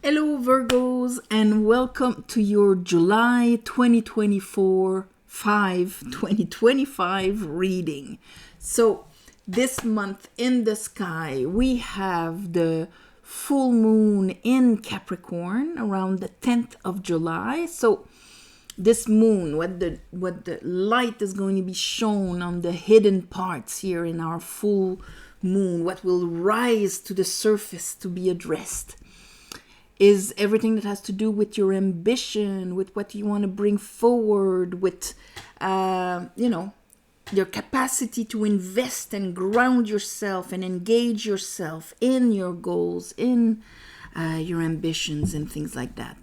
Hello Virgos and welcome to your July 2024 2025 reading. So this month in the sky we have the full moon in Capricorn around the 10th of July. So this moon, what the light is going to be shown on the hidden parts here in our full moon, what will rise to the surface to be addressed, is everything that has to do with your ambition, with what you want to bring forward, with, your capacity to invest and ground yourself and engage yourself in your goals, in your ambitions and things like that.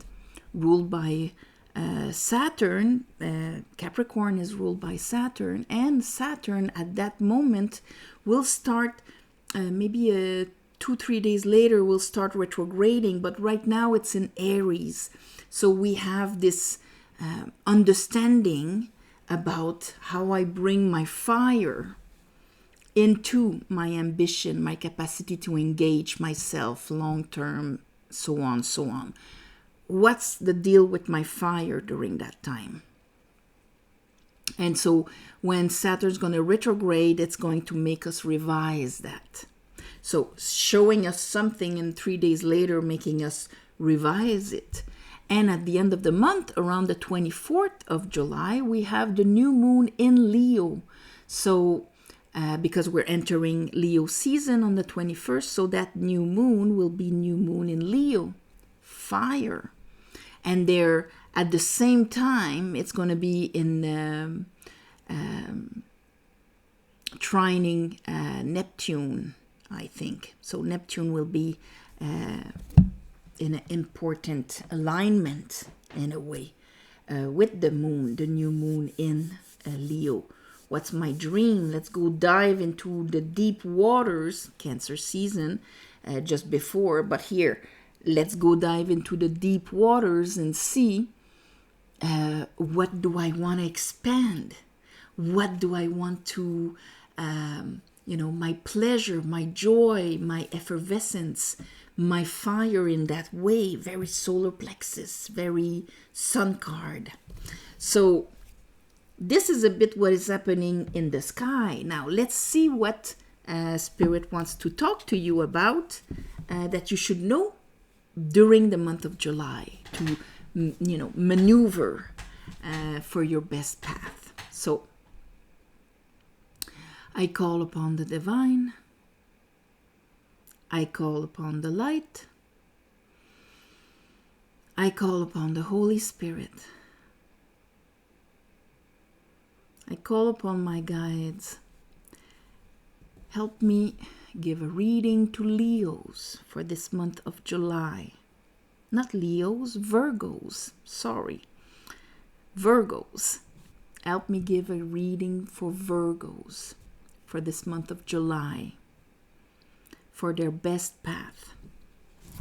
Ruled by Saturn, Capricorn is ruled by Saturn, and Saturn at that moment will start maybe 2-3 days later will start retrograding, but right now it's in Aries. So we have this understanding about how I bring my fire into my ambition, my capacity to engage myself long term, so on, so on. What's the deal with my fire during that time? And so when Saturn's going to retrograde, it's going to make us revise that. So showing us something and 3 days later making us revise it. And at the end of the month, around the 24th of July, we have the new moon in Leo. So because we're entering Leo season on the 21st, so that new moon will be new moon in Leo, fire. And there, at the same time, it's going to be in trining Neptune, I think. So Neptune will be in an important alignment in a way with the moon, the new moon in Leo. What's my dream? Let's go dive into the deep waters, Cancer season, just before, but here, let's go dive into the deep waters and see what do I want to expand? What do I want to my pleasure, my joy, my effervescence, my fire in that way, very solar plexus, very sun card. So this is a bit what is happening in the sky. Now let's see what Spirit wants to talk to you about that you should know during the month of July to, maneuver for your best path. So I call upon the divine. I call upon the light. I call upon the Holy Spirit. I call upon my guides. Help me give a reading to Leos for this month of July. Not Leos, Virgos. Sorry. Virgos. Help me give a reading for Virgos for this month of July, for their best path.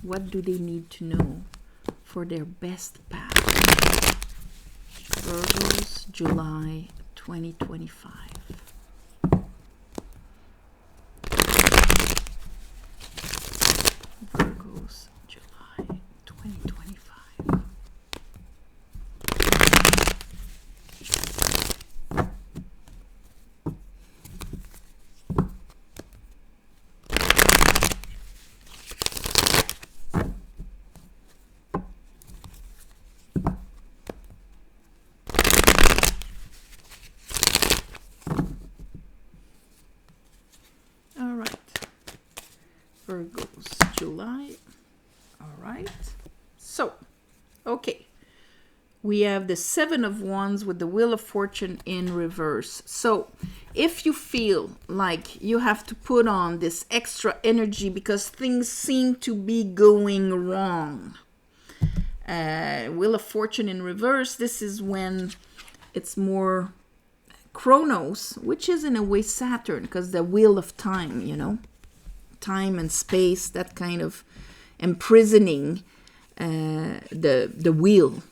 What do they need to know for their best path? Virgos, July 2025. Virgos, July 2025. Virgos, July. All right. So, okay. We have the Seven of Wands with the Wheel of Fortune in reverse. So, if you feel like you have to put on this extra energy because things seem to be going wrong, Wheel of Fortune in reverse, this is when it's more Chronos, which is in a way Saturn, because the wheel of time, time and space, that kind of imprisoning the wheel.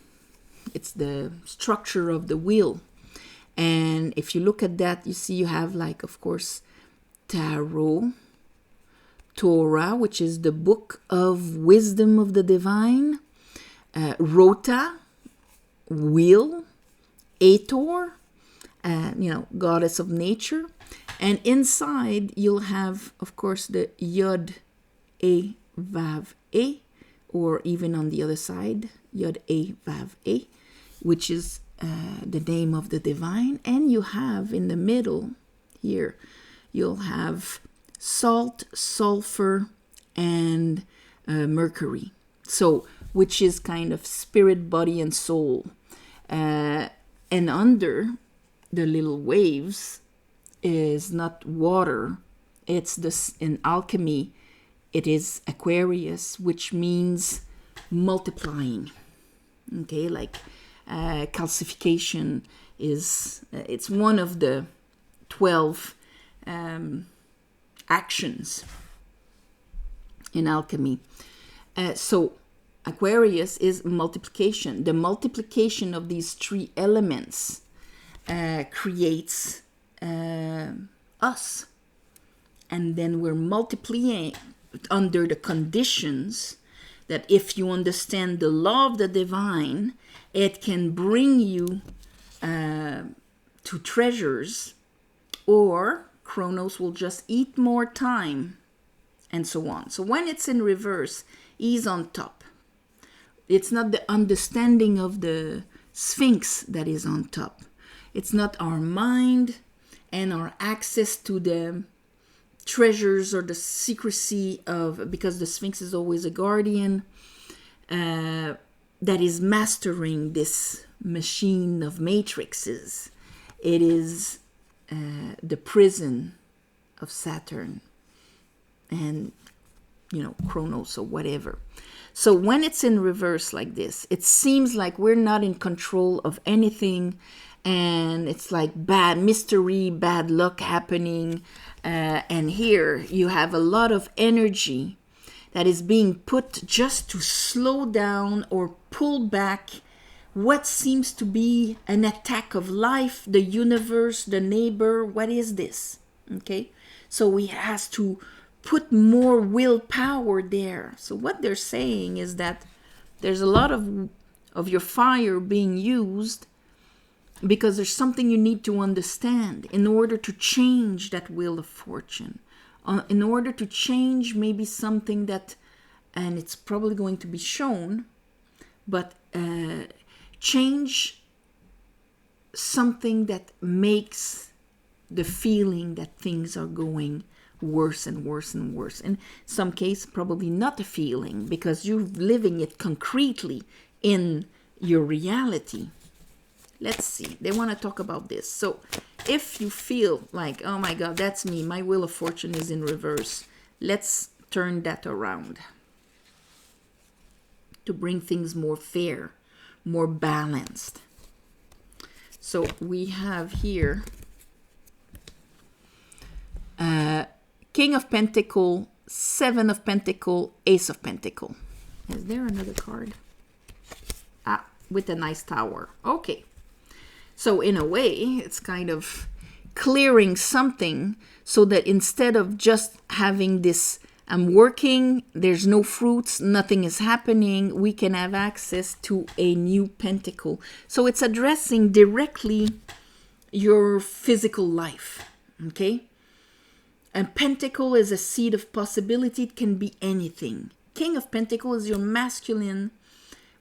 It's the structure of the wheel. And if you look at that, you see you have, like, of course, tarot, Torah, which is the book of wisdom of the divine. Rota, wheel. Ator, goddess of nature. And inside you'll have, of course, the Yod A Vav A, or even on the other side, Yod A Vav A, which is the name of the divine. And you have in the middle here, you'll have salt, sulfur, and mercury. So, which is kind of spirit, body, and soul. And under the little waves is not water. It's this, in alchemy, it is Aquarius, which means multiplying. Okay, like calcification is, it's one of the 12 actions in alchemy. So Aquarius is multiplication. The multiplication of these three elements creates us. And then we're multiplying under the conditions that if you understand the law of the divine, it can bring you to treasures, or Chronos will just eat more time, and so on. So when it's in reverse, he's on top. It's not the understanding of the Sphinx that is on top. It's not our mind and our access to the treasures or the secrecy of, because the Sphinx is always a guardian, that is mastering this machine of matrices. It is the prison of Saturn and, Chronos or whatever. So when it's in reverse like this, it seems like we're not in control of anything, and it's like bad mystery, bad luck happening. And here you have a lot of energy that is being put just to slow down or pull back what seems to be an attack of life, the universe, the neighbor. What is this? Okay, so he has to put more willpower there. So what they're saying is that there's a lot of your fire being used because there's something you need to understand in order to change that wheel of fortune, in order to change maybe something that, and it's probably going to be shown, but change something that makes the feeling that things are going worse and worse and worse. In some case, probably not a feeling, because you're living it concretely in your reality. Let's see. They want to talk about this. So if you feel like, oh my God, that's me, my wheel of fortune is in reverse, let's turn that around to bring things more fair, more balanced. So we have here King of Pentacle, Seven of Pentacle, Ace of Pentacle. Is there another card? With a nice tower. Okay. So in a way, it's kind of clearing something so that instead of just having this, I'm working, there's no fruits, nothing is happening, we can have access to a new pentacle. So it's addressing directly your physical life. Okay? A pentacle is a seed of possibility. It can be anything. King of Pentacle is your masculine,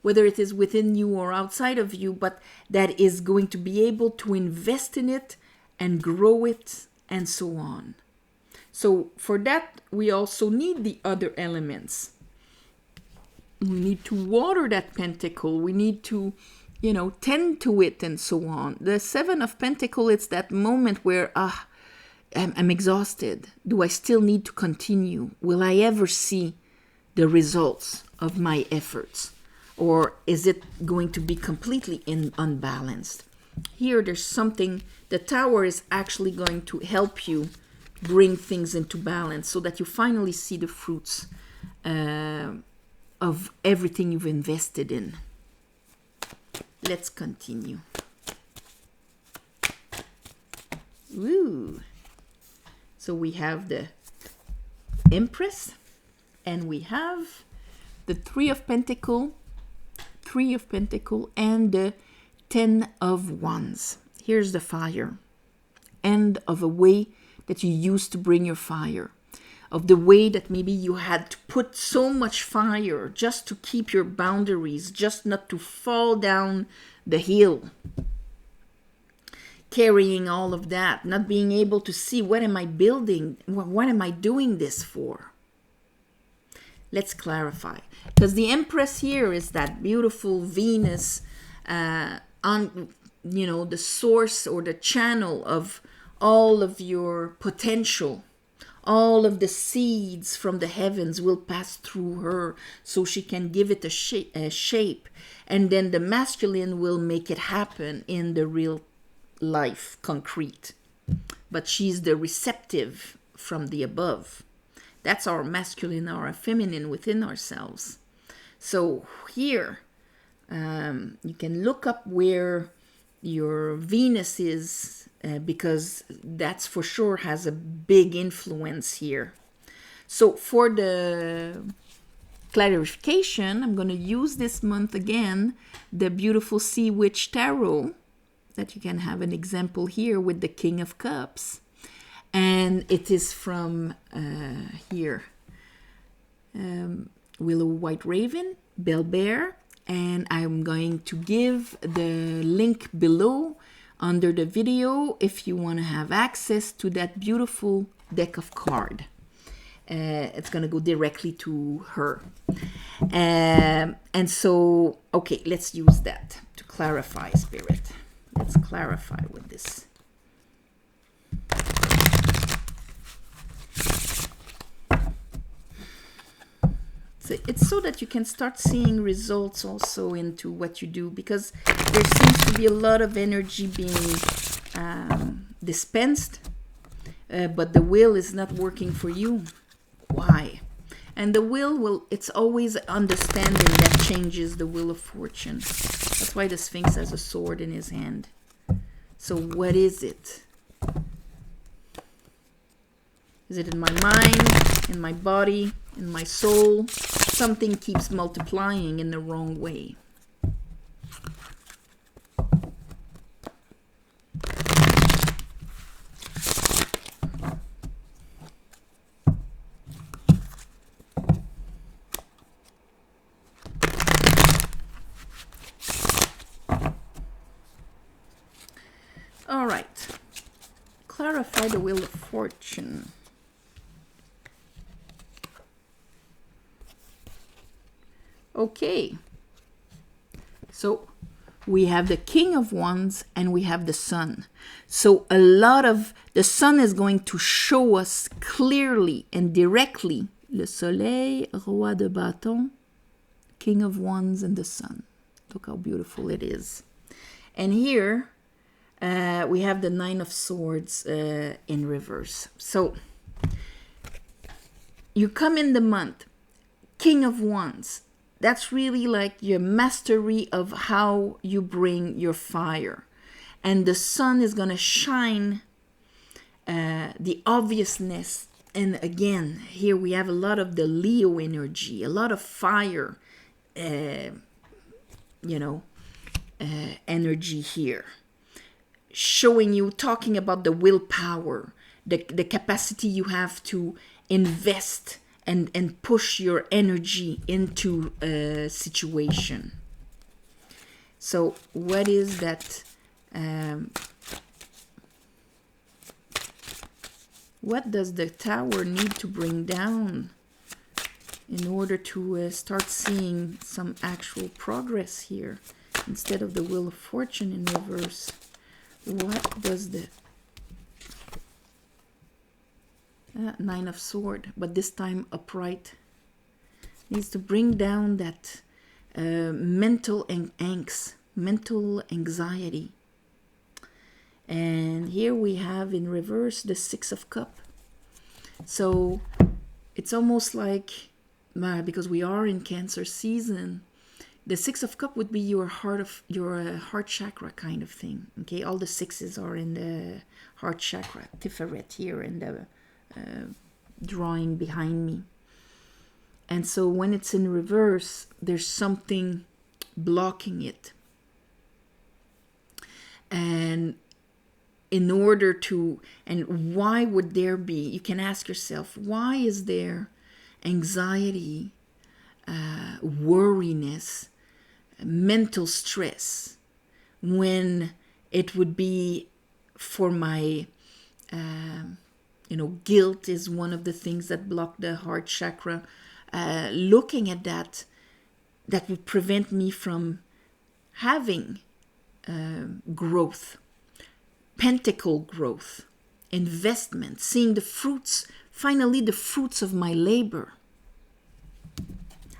whether it is within you or outside of you, but that is going to be able to invest in it and grow it and so on. So for that, we also need the other elements. We need to water that pentacle. We need to, tend to it and so on. The Seven of Pentacle, it's that moment where, I'm exhausted. Do I still need to continue? Will I ever see the results of my efforts? Or is it going to be completely unbalanced? Here, there's something, the tower is actually going to help you bring things into balance so that you finally see the fruits of everything you've invested in. Let's continue. Woo! So we have the Empress, and we have the Three of Pentacles, and the Ten of Wands. Here's the fire. End of a way that you used to bring your fire. Of the way that maybe you had to put so much fire just to keep your boundaries, just not to fall down the hill. Carrying all of that, not being able to see, what am I building? What am I doing this for? Let's clarify. Because the Empress here is that beautiful Venus on, the source or the channel of all of your potential. All of the seeds from the heavens will pass through her so she can give it a shape. And then the masculine will make it happen in the real life, concrete. But she's the receptive from the above. That's our masculine or our feminine within ourselves. So here, you can look up where your Venus is, because that's for sure has a big influence here. So for the clarification, I'm going to use this month again the beautiful Sea Witch Tarot, that you can have an example here with the King of Cups. And it is from here, Willow White Raven, Bell Bear, and I'm going to give the link below under the video if you want to have access to that beautiful deck of cards. It's going to go directly to her. And so, okay, let's use that to clarify, Spirit. Let's clarify with this. So it's so that you can start seeing results also into what you do, because there seems to be a lot of energy being dispensed, but the wheel is not working for you. Why? And the wheel it's always understanding that changes the wheel of fortune. That's why the Sphinx has a sword in his hand. So what is it? Is it in my mind, in my body, in my soul? Something keeps multiplying in the wrong way. All right. Clarify the wheel of fortune. Okay, so we have the King of Wands and we have the Sun. So a lot of the Sun is going to show us clearly and directly le Soleil, Roi de Bâton, King of Wands, and the Sun. Look how beautiful it is. And here we have the Nine of Swords in reverse. So you come in the month, King of Wands. That's really like your mastery of how you bring your fire. And the sun is going to shine the obviousness. And again, here we have a lot of the Leo energy, a lot of fire, energy here. Showing you, talking about the willpower, the capacity you have to invest and push your energy into a situation. So what is that? What does the Tower need to bring down in order to start seeing some actual progress here instead of the Wheel of Fortune in reverse? What does the Nine of Swords, but this time upright, needs to bring down that mental angst, mental anxiety. And here we have in reverse the Six of Cups. So it's almost like, because we are in Cancer season, the Six of Cups would be your heart chakra kind of thing. Okay, all the sixes are in the heart chakra, Tiferet here in the drawing behind me. And so when it's in reverse, there's something blocking it. And in order to, and why would there be, you can ask yourself, why is there anxiety, worriness, mental stress, when it would be for my, guilt is one of the things that block the heart chakra. Looking at that would prevent me from having growth, pentacle growth, investment, seeing the fruits, finally the fruits of my labor.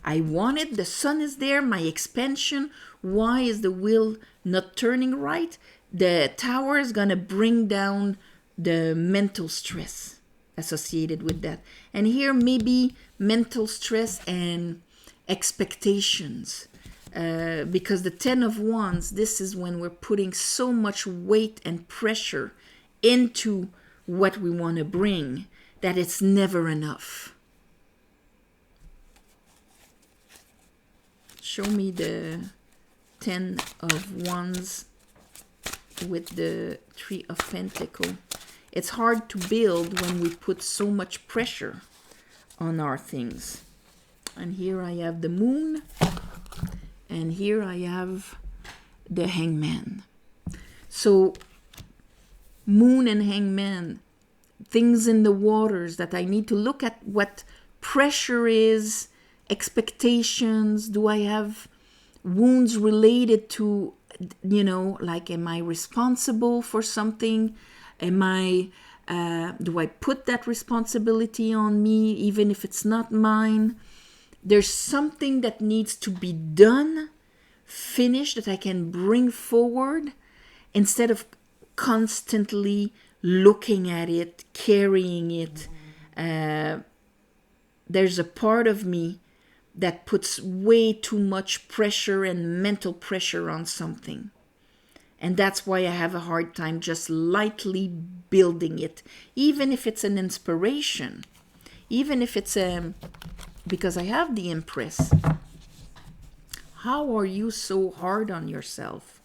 I want it, the sun is there, my expansion. Why is the wheel not turning right? The tower is going to bring down the mental stress associated with that. And here maybe mental stress and expectations. Because the 10 of Wands, this is when we're putting so much weight and pressure into what we want to bring that it's never enough. Show me the 10 of Wands with the 3 of Pentacles. It's hard to build when we put so much pressure on our things. And here I have the Moon. And here I have the Hangman. So, Moon and Hangman, things in the waters that I need to look at what pressure is, expectations. Do I have wounds related to, like, am I responsible for something? Do I put that responsibility on me, even if it's not mine? There's something that needs to be done, finished, that I can bring forward instead of constantly looking at it, carrying it. There's a part of me that puts way too much pressure and mental pressure on something. And that's why I have a hard time just lightly building it, even if it's an inspiration, even if it's because I have the Empress. How are you so hard on yourself?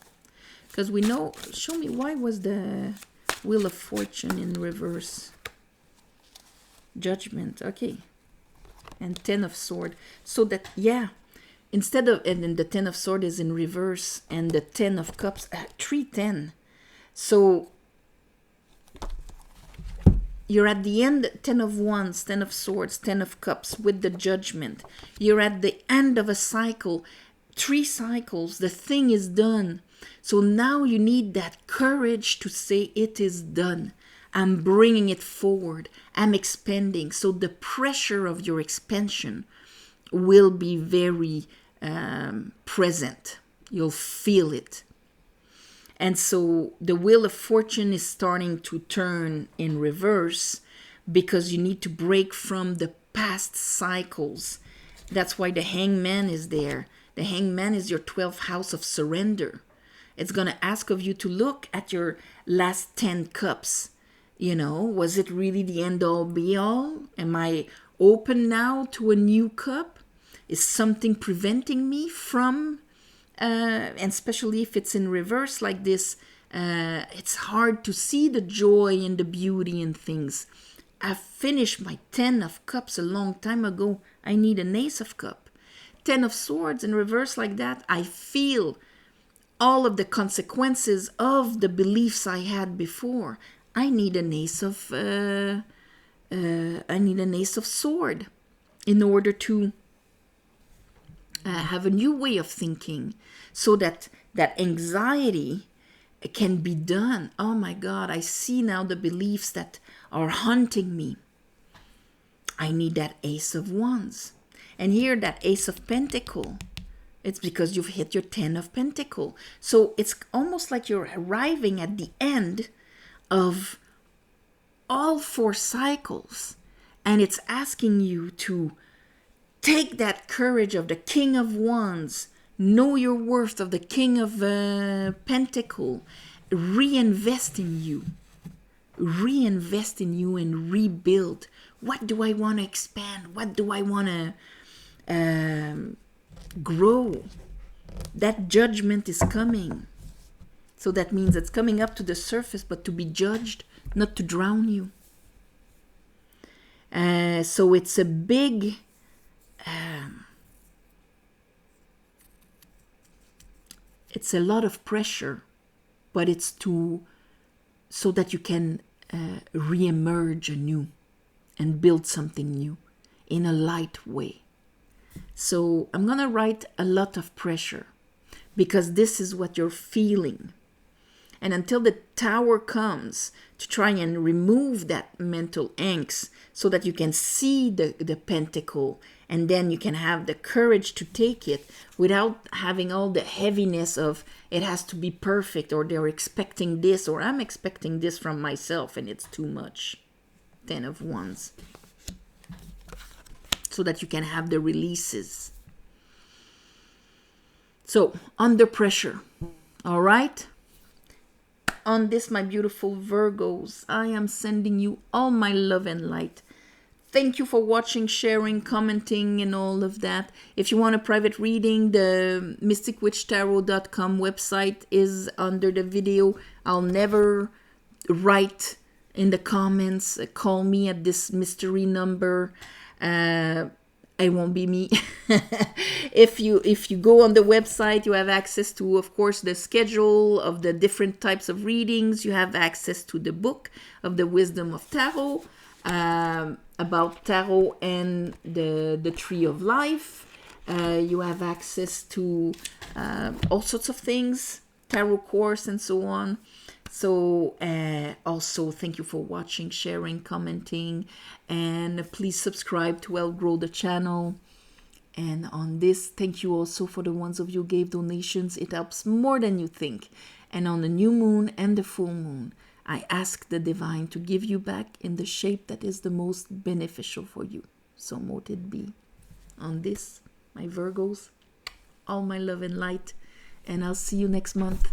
Because we know, show me, why was the Wheel of Fortune in reverse? Judgment, okay. And 10 of Swords. So that, instead of, and then the 10 of Swords is in reverse, and the 10 of Cups, 3-10. So you're at the end, 10 of Wands, 10 of Swords, 10 of Cups with the Judgment. You're at the end of a cycle, 3 cycles, the thing is done. So now you need that courage to say it is done. I'm bringing it forward. I'm expanding. So the pressure of your expansion will be very present. You'll feel it. And so the Wheel of Fortune is starting to turn in reverse because you need to break from the past cycles. That's why the Hangman is there. The Hangman is your 12th house of surrender. It's going to ask of you to look at your last 10 cups. Was it really the end all be all? Am I open now to a new cup? Is something preventing me from, and especially if it's in reverse like this, it's hard to see the joy and the beauty in things. I finished my 10 of Cups a long time ago. I need an Ace of Cups. 10 of Swords in reverse like that, I feel all of the consequences of the beliefs I had before. I need an Ace of Sword in order to have a new way of thinking, so that anxiety can be done. Oh my God, I see now the beliefs that are haunting me. I need that Ace of Wands. And here, that Ace of Pentacles, it's because you've hit your 10 of Pentacles. So it's almost like you're arriving at the end of all 4 cycles. And it's asking you to take that courage of the King of Wands, know your worth of the King of Pentacles, reinvest in you and rebuild What do I want to expand? What do I want to grow? That judgment is coming. So that means it's coming up to the surface, but to be judged, not to drown you. So it's a big... it's a lot of pressure, but it's so that you can re-emerge anew and build something new in a light way. So I'm going to write a lot of pressure because this is what you're feeling. And until the Tower comes to try and remove that mental angst so that you can see the pentacle, and then you can have the courage to take it without having all the heaviness of it has to be perfect, or they're expecting this, or I'm expecting this from myself and it's too much. 10 of Wands. So that you can have the releases. So, under pressure. All right? On this, my beautiful Virgos, I am sending you all my love and light. Thank you for watching, sharing, commenting, and all of that. If you want a private reading, the mysticwitchtarot.com website is under the video. I'll never write in the comments, call me at this mystery number. It won't be me. If you go on the website, you have access to, of course, the schedule of the different types of readings. You have access to the book of the Wisdom of Tarot, about tarot and the Tree of Life. You have access to all sorts of things, tarot course and so on. So also thank you for watching, sharing, commenting, and please subscribe to help grow the channel. And on this, thank you also for the ones of you who gave donations. It helps more than you think. And on the new moon and the full moon, I ask the divine to give you back in the shape that is the most beneficial for you. So mote it be. On this, my Virgos, all my love and light, and I'll see you next month.